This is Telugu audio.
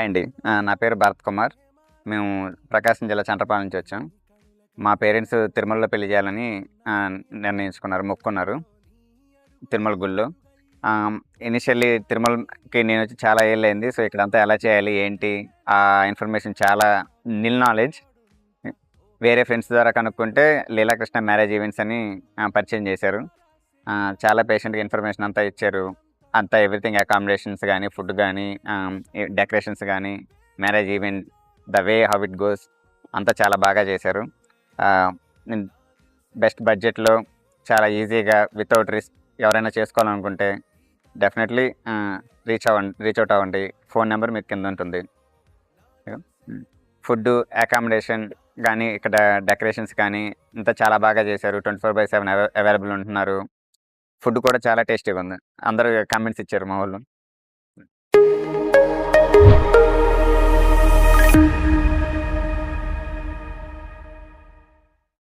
హాయ్ అండి. నా పేరు భరత్ కుమార్. మేము ప్రకాశం జిల్లా చండ్రపాలెం నుంచి వచ్చాం. మా పేరెంట్స్ తిరుమలలో పెళ్లి చేయాలని నిర్ణయించుకున్నారు, మొక్కుకున్నారు తిరుమల గుడిలో. ఆహ్, ఇనిషియల్లీ తిరుమలకి నేనొచ్చి చాలా ఏళ్ళయింది. సో, ఇక్కడంతా ఎలా చేయాలి, ఏంటి ఇన్ఫర్మేషన్ చాలా నిల్ నాలెడ్జ్. వేరే ఫ్రెండ్స్ ద్వారా కనుక్కుంటే లీలాకృష్ణ మ్యారేజ్ ఈవెంట్స్ అని పరిచయం చేశారు. చాలా పేషెంట్‌గా ఇన్ఫర్మేషన్ అంతా ఇచ్చారు. అంతా ఎవ్రీథింగ్ అకామిడేషన్స్ గానీ, ఫుడ్ గానీ, డెకరేషన్స్ గానీ, marriage event, the way how it goes అంతా చాలా బాగా చేశారు. ఆహ్, హ్మ్. బెస్ట్ బడ్జెట్‌లో చాలా ఈజీగా వితౌట్ రిస్క్ ఎవరైనా చేసుకోవాలనుకుంటే డెఫినెట్‌లీ రీచ్ అవుట్ అవ్వండి. ఫోన్ నంబర్ మీకు కింద ఉంటుంది. హ్మ్. ఫుడ్డు, అకామిడేషన్ గానీ, ఇక్కడ డెకరేషన్స్ కానీ అంతా చాలా బాగా చేశారు. 24/7 అవైలబుల్ ఉంటున్నారు. ఫుడ్ కూడా చాలా టేస్టీగా ఉంది. అందరూ కామెంట్స్ ఇచ్చారు మా వోళ్ళు.